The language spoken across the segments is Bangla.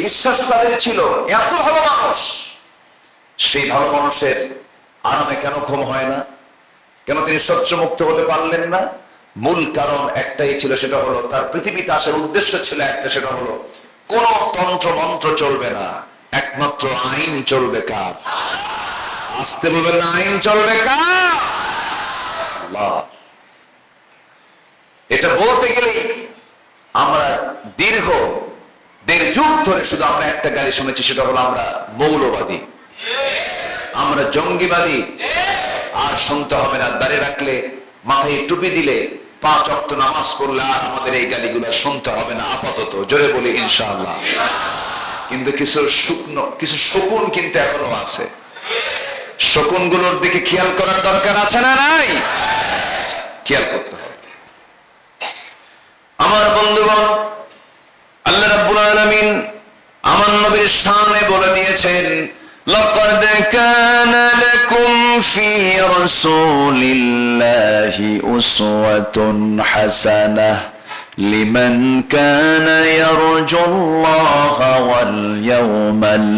বিশ্বাস তাদের ছিল। এত ভালো মানুষ, সেই ভালো মানুষের আরামে কেন ঘুম হয় না? কেন তিনি স্বচ্ছ মুক্ত হতে পারলেন না? মূল কারণ একটাই ছিল, সেটা হলো তার পৃথিবীতে আসার উদ্দেশ্য ছিল একটা, সেটা হলো কোন তন্ত্র মন্ত্র চলবে না, একমাত্র আইন চলবে কার? আসতে বলবেন না, আইন চলবে কার? আল্লাহ। এটা বলতে গেলেই আমরা দীর্ঘ 1.5 যুগ ধরে শুধু আমরা একটা গালি শুনেছি, সেটা হলো আমরা মৌলবাদী, আমরা জঙ্গিবাদী। আর শুনতে হবে না, দাঁড়িয়ে রাখলে, মাথায় টুপি দিলে, 5 ওয়াক্ত নামাজ পড়লে আর আমাদের এই গালিগুলো শুনতে হবে না আপাতত। জোরে বলি ইনশাআল্লাহ। কিন্তু কিছু শকুন কিন্তু এখনো আছে। শকুনগুলোর দিকে খেয়াল করার দরকার আছে না নাই? খেয়াল করতে হবে। আমার বন্ধুগণ, আল্লাহ রাব্বুল আলামিন আমার নবীর শানে বলে দিয়েছেন, লাকাদ কানা লাকুম ফি রাসূলিল্লাহি উসওয়াতুন হাসানাহ লিমান কানা ইয়ারজুল্লাহা ওয়াল ইয়াওমাল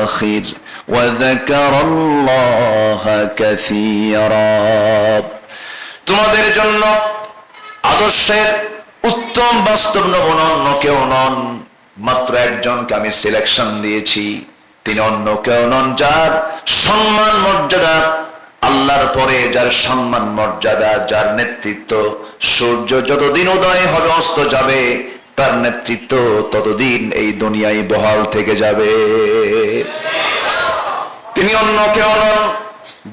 আখির ওয়া যাকারাল্লাহা কাসীরা। তোমাদের জন্য আদর্শের উত্তম বাস্তব নমুনা অন্য কেউ নন, মাত্র একজনকে আমি সিলেকশন দিয়েছি। তিনি অন্য কেউ নন, যার সম্মান মর্যাদা আল্লাহর পরে, যার সম্মান মর্যাদা, যার নেতৃত্ব সূর্য যতদিন উদয় হবে অস্ত যাবে, তার নেতৃত্ব ততদিন এই দুনিয়ায় বহাল থেকে যাবে। তিনি অন্য কেউ নন,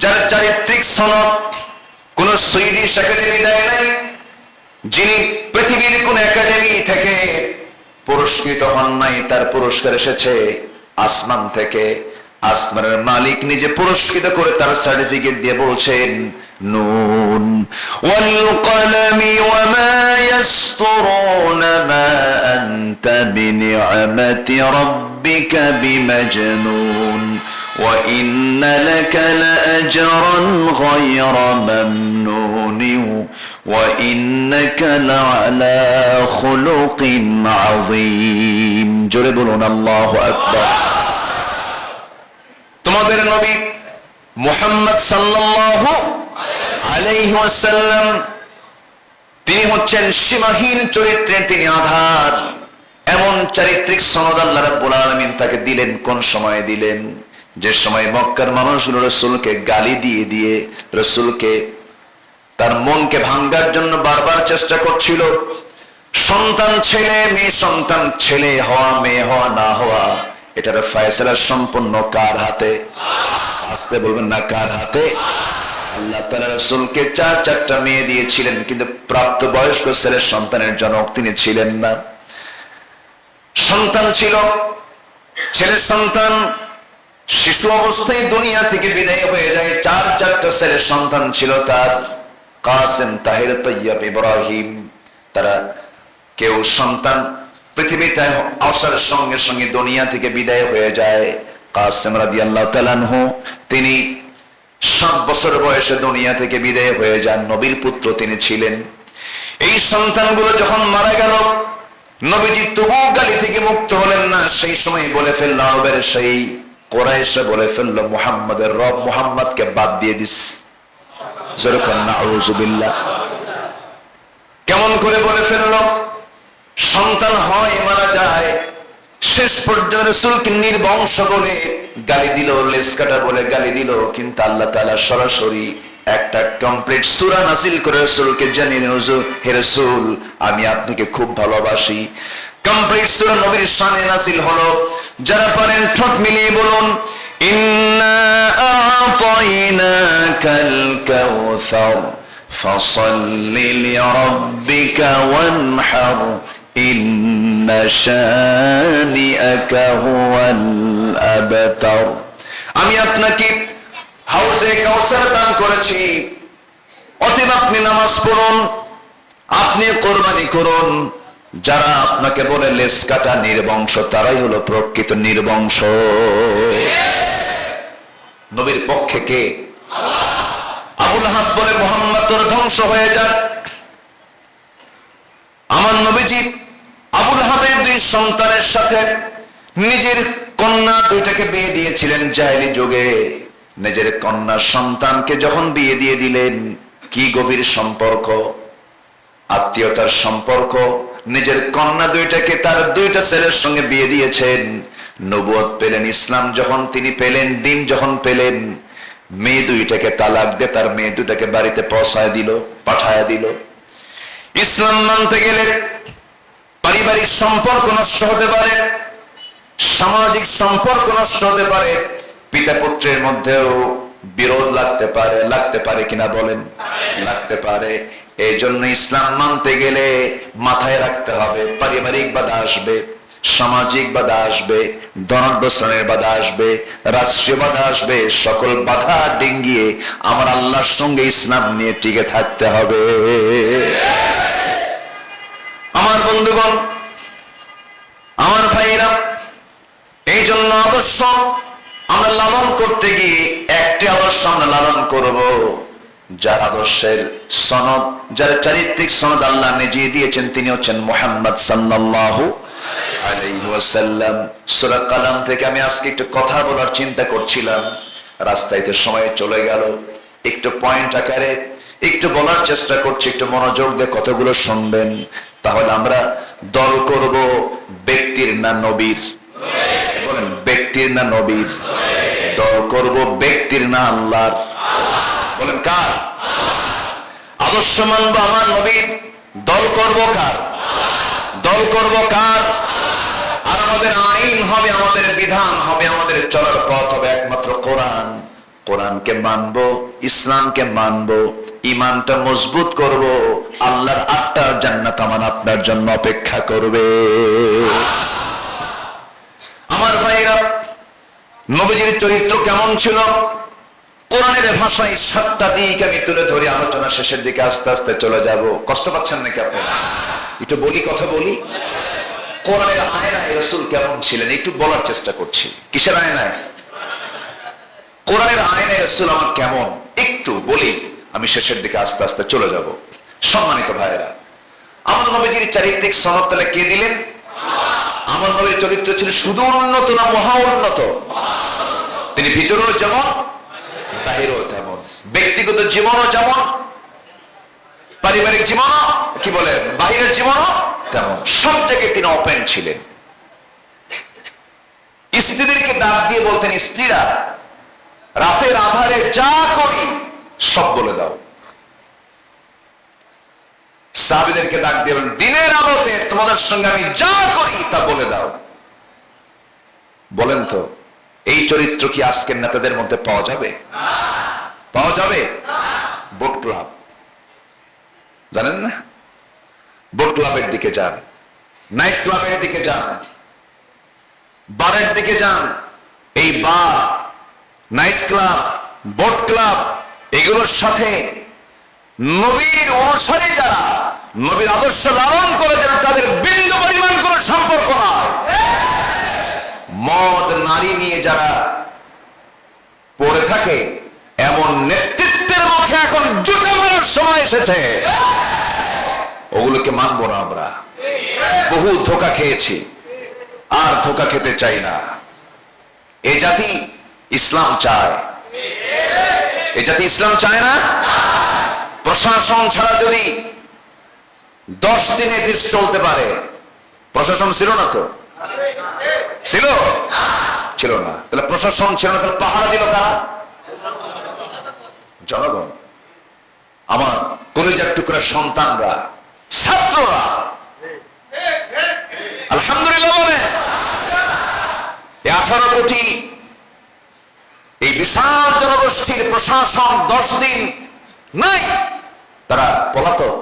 যার চারিত্রিক সনদ কোন সুইডিশ একাডেমি দেয় নাই, যিনি পৃথিবীর কোন একাডেমি থেকে পুরস্কৃত হন নাই, তার পুরস্কার এসেছে আসমান থেকে। আসমানের মালিক নিজে পুরস্কৃত করে তার সার্টিফিকেট দিয়ে বলছেন, নুন ওয়াল কলমি ওয়া মা ইয়াসতুরুন মা আনতা বিনিআমাতি রাব্বিকা বিমাজনুন ওয়া ইন্না লাকা লাআজরান গায়রা মামনুন ওয়া ইন্নাকা লাআলা খুলুকিন আযীম। জোরে বলুন আল্লাহু আকবার। তোমাদের নবী মুহাম্মদ সাল্লাল্লাহু আলাইহি ওয়াসাল্লাম, তিনি হচ্ছেন সীমাহীন চরিত্রের তিনি আধার। এমন চারিত্রিক সনদ আল্লাহ রাব্বুল আলামিন তাকে দিলেন। কোন সময়ে দিলেন? যে সময় মক্কার মানুষগুলো রাসূলকে গালি দিয়ে দিয়ে রাসূলকে, তার মনকে ভাঙার জন্য বারবার চেষ্টা করছিল। সন্তান ছেলে মেয়ে, সন্তান ছেলে হওয়া মেয়ে হওয়া না হওয়া, এটার ফয়সালা সম্পূর্ণ কার হাতে? আসতে বলবেন না, কার হাতে? আল্লাহ তাআলা রাসূলকে 4টা মেয়ে দিয়েছিলেন, কিন্তু প্রাপ্ত বয়স্ক ছেলের সন্তানের জনক তিনি ছিলেন না। সন্তান ছিল, ছেলের সন্তান শিশু অবস্থায় দুনিয়া থেকে বিদায় হয়ে যায়। 4টা ছেলের সন্তান ছিল তার, কাসেম, তাহির, তৈয়ব, ইব্রাহিম। তারা কেউ সন্তান পৃথিবীতে আসার সঙ্গে সঙ্গে দুনিয়া থেকে বিদায় হয়ে যায়। কাসেম রাদিয়াল্লাহু তাআলা আনহু, তিনি 7 বছর বয়সে দুনিয়া থেকে বিদায় হয়ে যান। নবীর পুত্র তিনি ছিলেন। এই সন্তানগুলো যখন মারা গেল, নবীজি তবু গালি থেকে মুক্ত হলেন না। সেই সময় বলে ফেলল, আরবের সেই কুরাইশরা বলে ফেলল, মুহাম্মাদের রব মুহাম্মদকে বাদ দিয়ে দিস। যেরকম নাউযুবিল্লাহ। কেমন করে বলে ফেলল? সন্তান হয় মারা যায়, শেষ পর্যন্ত রাসূলকে নির্বংশ বলে গালি দিল, লেজ কাটা বলে গালি দিল। কিন্তু আল্লাহ তাআলা সরাসরি একটা কমপ্লিট সূরা নাযিল করে রাসূলকে জানিয়ে দিলেন, হে রাসূল, আমি আপনাকে খুব ভালোবাসি। কমপ্লিট সূরা নবীর শানে নাযিল হলো। যারা পারেন ঠোঁট মিলিয়ে বলুন, ইন্না আ'তাইনাকাল কাউসার ফাসাল্লি লিরাব্বিকা ওয়ানহার ইন্না শানিআকা হুয়াল আবতার। আমি আপনাকে হাউজে কাউসার দান করেছি, অতএব আপনি নামাজ পড়ুন, আপনি কোরবানি করুন। যারা আপনাকে বলে লেজ কাটা নির্বংশ, তারাই হলো প্রকৃত নির্বংশ। নবীর পক্ষে কে? আবু লাহাব বলে, মুহাম্মদ তোর ধ্বংস হয়ে যাক। আমার নবীজি আবু লাহাবের 2 সন্তানের সাথে নিজের কন্যা দুইটাকে বিয়ে দিয়েছিলেন জাহেলি যুগে। নিজের কন্যা সন্তানকে যখন বিয়ে দিয়ে দিলেন, কি গভীর সম্পর্ক, আত্মীয়তার সম্পর্ক। নিজের কন্যা দুইটাকে তার দুইটা ছেলের সঙ্গে বিয়ে দিয়েছেন। নবুয়ত পেলেন, ইসলাম যখন তিনি পেলেন, দিন যখন পেলেন, মেয়ে দুইটাকে তালাক দিয়ে তার মেয়ে দুইটাকে বাড়িতে পাঠায় দিল। ইসলাম মানতে গেলে পারিবারিক সম্পর্ক নষ্ট হতে পারে, সামাজিক সম্পর্ক নষ্ট হতে পারে, পিতা পুত্রের মধ্যেও বিরোধ লাগতে পারে কিনা বলেন? লাগতে পারে। এই জন্য ইসলাম মানতে গেলে মাথায় রাখতে হবে পারিবারিক বাধা আসবে, সামাজিক বাধা আসবে, ধনাঢ্যশ্রেণীর বাধা আসবে, রাষ্ট্রীয় বাধা আসবে। সকল বাধা ডিঙ্গিয়ে আমার আল্লাহর সঙ্গে ইসলাম নিয়ে টিকে থাকতে হবে। আমার বন্ধুগণ, আমার ভাইয়েরা, এই জন্য আদর্শ আমরা লালন করতে গিয়ে একটি আদর্শ আমরা লালন করব, যার আদর্শের সনদ, যার চারিত্রিক সনদ আল্লাহ নিজে দিয়েছেন, তিনি হচ্ছেন মুহাম্মদ সাল্লাল্লাহু আলাইহি ওয়াসাল্লাম। সূরা কালাম থেকে আমি আজকে একটু কথা বলার চিন্তা করছিলাম, রাস্তায়তে সময় চলে গেল। একটু পয়েন্ট আকারে একটু বলার চেষ্টা করছি, একটু মনোযোগ দিয়ে কতগুলো শুনবেন। তাহলে আমরা দল করব ব্যক্তির না নবীর? বলেন, ব্যক্তির না নবীর? দল করব ব্যক্তির না আল্লাহর? বলেন, কার? আদর্শ মানব আমার নবীর, দল করব কার? দল করব কার? আর আমাদের আইন হবে, আমাদের বিধান হবে, আমাদের চলার পথ হবে একমাত্র কোরআন। কোরআনকে মানব, ইসলামকে মানব, ইমানটা মজবুত করব, আল্লাহর 8টা জান্নাত আমার আপনার জন্য অপেক্ষা করবে। আমার ভাইরা, নবীজির চরিত্র কেমন ছিল? কোরআনের ভাষায় 7টা দিক আমি তুলে ধরি, আলোচনা শেষের দিকে আস্তে আস্তে চলে যাব। কষ্ট পাচ্ছেন নাকি আপনারা? একটু কথা বলি। কোরআনের আয়নায় রাসূল কেমন ছিলেন একটু বলার চেষ্টা করছি। কিসের আয়নায়? কোরআনের আয়নায় রাসূল আমার কেমন একটু বলি, আমি শেষের দিকে আস্তে আস্তে চলে যাব। সম্মানিত ভাইয়েরা, আমার নবীজির চারিত্রিক সনদ তাহলে কে দিলেন? আমার নবীর চরিত্র ছিল শুধু উন্নত না মহা উন্নত? তিনি ভিতরেও যেমন বাহিরেও তেমন, ব্যক্তিগত জীবনও যেমন, পারিবারিক জীবনও কি বলে বাহিরের জীবনও তেমন, সব জায়গায় তিনি ওপেন ছিলেন। স্ত্রীদেরকে ডাক দিয়ে বলতেন, স্ত্রীরা রাতের আধারে যা করি সব বলে দাও। সাহাবীদেরকে ডাক দিয়ে বলেন, দিনের আলোতে তোমাদের সঙ্গে আমি যা করি তা বলে দাও। বলেন তো, এই চরিত্র কি আজকের নেতাদের মধ্যে পাওয়া যাবে? পাওয়া যাবে? বোট ক্লাব জানেন না? বোট ক্লাবের দিকে যান, নাইট ক্লাবের দিকে যান, বারের দিকে যান। এই বার, নাইট ক্লাব, বোট ক্লাব, এগুলোর সাথে নবীর অনুসারী যারা, নবীর আদর্শ লালন করে যারা, তাদের বিন্দু পরিমাণ কোনো সম্পর্ক নয়। মদ নারী নিয়ে যারা পড়ে থাকে, এমন নেতৃত্বের মুখে এখন জুতা মারার সময় এসেছে। ওগুলোকে মানবো না আমরা। বহু ধোঁকা খেয়েছি, আর ধোঁকা খেতে চাই না। এই জাতি ইসলাম চায়, এই জাতি ইসলাম চায় না। প্রশাসন ছাড়া যদি 10 দিনে দেশ চলতে পারে, প্রশাসন ছিল না তো? ছিল? ছিল না। তাহলে প্রশাসন ছিল না, তাহলে পাহারা দিল কারা? জনগণ। আমার কলিজার টুকরা সন্তানরা, ছাত্ররা, আলহামদুলিল্লাহ বলে 18 কোটি এই বিশাল জনগোষ্ঠীর প্রশাসন 10 দিন নাই, তারা পলাতক।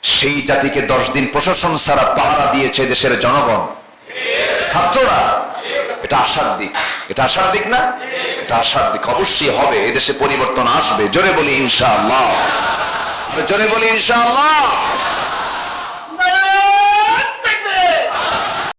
সেই জাতিকে 10 দিন প্রশাসন ছাড়া পাহারা দিয়েছে দেশের জনগণ, ছাত্ররা। এটা আশার দিক, এটা আশার দিক না? এটা আশার দিক। অবশ্যই হবে, এদেশে পরিবর্তন আসবে। জোরে বলি ইনশাআল্লাহ, জোরে বলি ইনশাআল্লাহ।